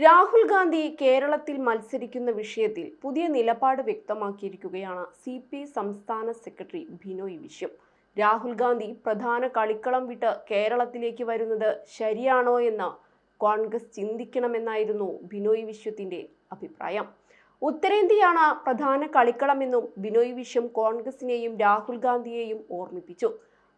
രാഹുൽ ഗാന്ധി കേരളത്തിൽ മത്സരിക്കുന്ന വിഷയത്തിൽ പുതിയ നിലപാട് വ്യക്തമാക്കിയിരിക്കുകയാണ് CPI സംസ്ഥാന സെക്രട്ടറി ബിനോയ് വിശ്വം. രാഹുൽ ഗാന്ധി പ്രധാന കളിക്കളം വിട്ട് കേരളത്തിലേക്ക് വരുന്നത് ശരിയാണോ എന്ന് കോൺഗ്രസ് ചിന്തിക്കണമെന്നായിരുന്നു ബിനോയ് വിശ്വത്തിന്റെ അഭിപ്രായം. ഉത്തരേന്ത്യയാണ് പ്രധാന കളിക്കളമെന്നും ബിനോയ് വിശ്വം കോൺഗ്രസിനെയും രാഹുൽ ഗാന്ധിയെയും ഓർമ്മിപ്പിച്ചു.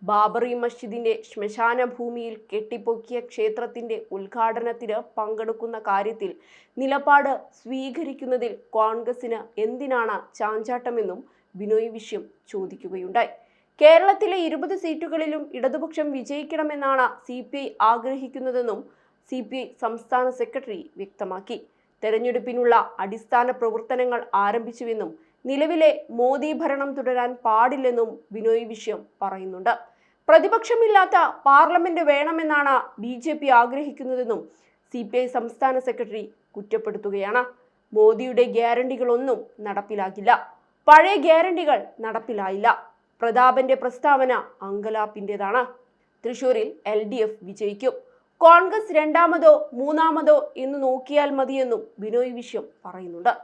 ബാബറി മസ്ജിദിന്റെ ശ്മശാന ഭൂമിയിൽ കെട്ടിപ്പൊക്കിയ ക്ഷേത്രത്തിന്റെ ഉദ്ഘാടനത്തിന് പങ്കെടുക്കുന്ന കാര്യത്തിൽ നിലപാട് സ്വീകരിക്കുന്നതിൽ കോൺഗ്രസിന് എന്തിനാണ് ചാഞ്ചാട്ടമെന്നും ബിനോയ് വിശ്വം ചോദിക്കുകയുണ്ടായി. കേരളത്തിലെ 20 സീറ്റുകളിലും ഇടതുപക്ഷം വിജയിക്കണമെന്നാണ് CPI ആഗ്രഹിക്കുന്നതെന്നും CPI സംസ്ഥാന സെക്രട്ടറി വ്യക്തമാക്കി. തെരഞ്ഞെടുപ്പിനുള്ള അടിസ്ഥാന പ്രവർത്തനങ്ങൾ ആരംഭിച്ചുവെന്നും നിലവിലെ മോദി ഭരണം തുടരാൻ പാടില്ലെന്നും ബിനോയ് വിശ്വം പറയുന്നുണ്ട്. പ്രതിപക്ഷമില്ലാത്ത പാർലമെന്റ് വേണമെന്നാണ് BJP ആഗ്രഹിക്കുന്നതെന്നും CPI സംസ്ഥാന സെക്രട്ടറി കുറ്റപ്പെടുത്തുകയാണ്. മോദിയുടെ ഗ്യാരണ്ടികളൊന്നും നടപ്പിലാക്കില്ല, പഴയ ഗ്യാരണ്ടികൾ നടപ്പിലായില്ല. പ്രതാപന്റെ പ്രസ്താവന അങ്കലാപ്പിന്റേതാണ്. തൃശൂരിൽ LDF വിജയിക്കും, കോൺഗ്രസ് രണ്ടാമതോ മൂന്നാമതോ എന്ന് നോക്കിയാൽ മതിയെന്നും ബിനോയ് വിശ്വം പറയുന്നുണ്ട്.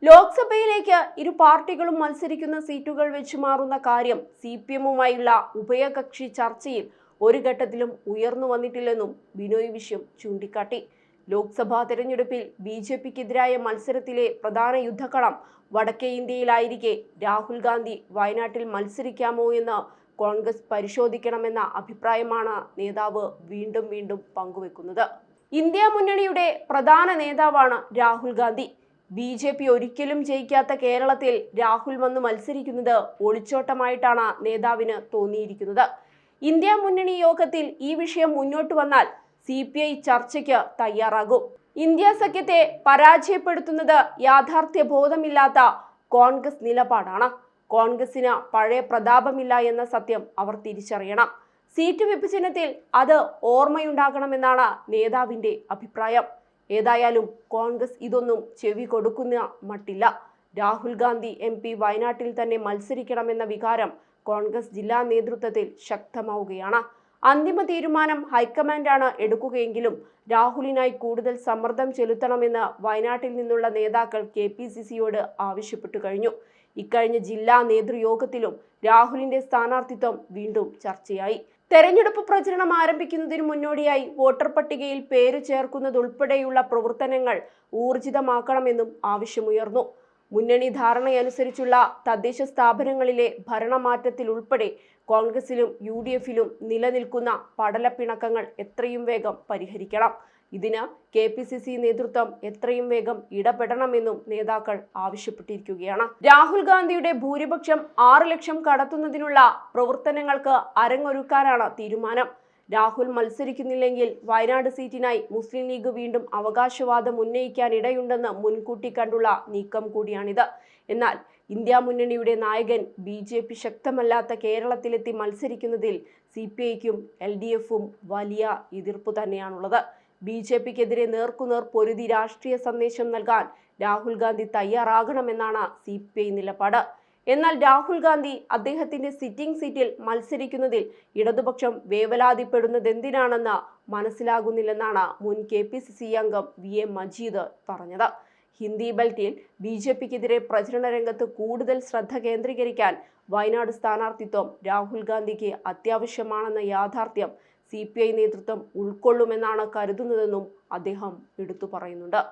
ലോക്സഭയിലേക്ക് ഇരു പാർട്ടികളും മത്സരിക്കുന്ന സീറ്റുകൾ വെച്ച് മാറുന്ന കാര്യം CPM-ഉമായുള്ള ഉഭയകക്ഷി ചർച്ചയിൽ ഒരു ഘട്ടത്തിലും ഉയർന്നു വന്നിട്ടില്ലെന്നും ബിനോയ് വിശ്വം ചൂണ്ടിക്കാട്ടി. ലോക്സഭാ തെരഞ്ഞെടുപ്പിൽ BJP-ക്കെതിരായ മത്സരത്തിലെ പ്രധാന യുദ്ധക്കളം വടക്കേ ഇന്ത്യയിലായിരിക്കെ രാഹുൽ ഗാന്ധി വയനാട്ടിൽ മത്സരിക്കാമോ എന്ന് കോൺഗ്രസ് പരിശോധിക്കണമെന്ന അഭിപ്രായമാണ് നേതാവ് വീണ്ടും വീണ്ടും പങ്കുവെക്കുന്നത്. ഇന്ത്യ മുന്നണിയുടെ പ്രധാന നേതാവാണ് രാഹുൽ ഗാന്ധി. BJP ഒരിക്കലും ജയിക്കാത്ത കേരളത്തിൽ രാഹുൽ വന്ന് മത്സരിക്കുന്നത് ഒളിച്ചോട്ടമായിട്ടാണ് നേതാവിന് തോന്നിയിരിക്കുന്നത്. ഇന്ത്യ മുന്നണി യോഗത്തിൽ ഈ വിഷയം മുന്നോട്ട് വന്നാൽ CPI ചർച്ചയ്ക്ക് തയ്യാറാകും. ഇന്ത്യ സഖ്യത്തെ പരാജയപ്പെടുത്തുന്നത് യാഥാർത്ഥ്യ ബോധമില്ലാത്ത കോൺഗ്രസ് നിലപാടാണ്. കോൺഗ്രസിന് പഴയ പ്രതാപമില്ല എന്ന സത്യം അവർ തിരിച്ചറിയണം. സീറ്റ് വിഭജനത്തിൽ അത് ഓർമ്മയുണ്ടാകണമെന്നാണ് നേതാവിന്റെ അഭിപ്രായം. ഏതായാലും കോൺഗ്രസ് ഇതൊന്നും ചെവി കൊടുക്കുന്ന മട്ടില്ല. രാഹുൽ ഗാന്ധി MP വയനാട്ടിൽ തന്നെ മത്സരിക്കണമെന്ന വികാരം കോൺഗ്രസ് ജില്ലാ നേതൃത്വത്തിൽ ശക്തമാവുകയാണ്. അന്തിമ തീരുമാനം ഹൈക്കമാൻഡാണ് എടുക്കുകയെങ്കിലും രാഹുലിനായി കൂടുതൽ സമ്മർദ്ദം ചെലുത്തണമെന്ന് വയനാട്ടിൽ നിന്നുള്ള നേതാക്കൾ KPCC-യോട് ആവശ്യപ്പെട്ടു കഴിഞ്ഞു. ഇക്കഴിഞ്ഞ ജില്ലാ നേതൃയോഗത്തിലും രാഹുലിന്റെ സ്ഥാനാർത്ഥിത്വം വീണ്ടും ചർച്ചയായി. തെരഞ്ഞെടുപ്പ് പ്രചരണം ആരംഭിക്കുന്നതിന് മുന്നോടിയായി വോട്ടർ പട്ടികയിൽ പേര് ചേർക്കുന്നതുൾപ്പെടെയുള്ള പ്രവർത്തനങ്ങൾ ഊർജിതമാക്കണമെന്നും ആവശ്യമുയർന്നു. മുന്നണി ധാരണയനുസരിച്ചുള്ള തദ്ദേശ സ്ഥാപനങ്ങളിലെ ഭരണമാറ്റത്തിലുൾപ്പെടെ കോൺഗ്രസിലും UDF-ലും നിലനിൽക്കുന്ന പടലപ്പിണക്കങ്ങൾ എത്രയും വേഗം പരിഹരിക്കണം. ഇതിന് KPCC നേതൃത്വം എത്രയും വേഗം ഇടപെടണമെന്നും നേതാക്കൾ ആവശ്യപ്പെട്ടിരിക്കുകയാണ്. രാഹുൽ ഗാന്ധിയുടെ ഭൂരിപക്ഷം 6 ലക്ഷം കടത്തുന്നതിനുള്ള പ്രവർത്തനങ്ങൾക്ക് അരങ്ങൊരുക്കാനാണ് തീരുമാനം. രാഹുൽ മത്സരിക്കുന്നില്ലെങ്കിൽ വയനാട് സീറ്റിനായി മുസ്ലിം ലീഗ് വീണ്ടും അവകാശവാദം ഉന്നയിക്കാനിടയുണ്ടെന്ന് മുൻകൂട്ടി കണ്ടുള്ള നീക്കം കൂടിയാണിത്. എന്നാൽ ഇന്ത്യ മുന്നണിയുടെ നായകൻ BJP ശക്തമല്ലാത്ത കേരളത്തിലെത്തി മത്സരിക്കുന്നതിൽ CPI-ക്കും LDF-ഉം വലിയ എതിർപ്പ് തന്നെയാണുള്ളത്. BJP-ക്കെതിരെ നേർക്കുനേർ പൊരുതി രാഷ്ട്രീയ സന്ദേശം നൽകാൻ രാഹുൽ ഗാന്ധി തയ്യാറാകണമെന്നാണ് CPI നിലപാട്. എന്നാൽ രാഹുൽ ഗാന്ധി അദ്ദേഹത്തിന്റെ സിറ്റിംഗ് സീറ്റിൽ മത്സരിക്കുന്നതിൽ ഇടതുപക്ഷം വേവലാതിപ്പെടുന്നതെന്തിനാണെന്ന് മനസ്സിലാകുന്നില്ലെന്നാണ് മുൻ KPCC അംഗം VA മജീദ് പറഞ്ഞത്. ഹിന്ദി ബെൽറ്റിൽ BJP-ക്കെതിരെ പ്രചരണ രംഗത്ത് കൂടുതൽ ശ്രദ്ധ കേന്ദ്രീകരിക്കാൻ വയനാട് സ്ഥാനാർത്ഥിത്വം രാഹുൽ ഗാന്ധിക്ക് അത്യാവശ്യമാണെന്ന യാഥാർത്ഥ്യം CPI നേതൃത്വം ഉൾക്കൊള്ളുമെന്നാണ് കരുതുന്നതെന്നും അദ്ദേഹം എടുത്തു പറയുന്നുണ്ട്.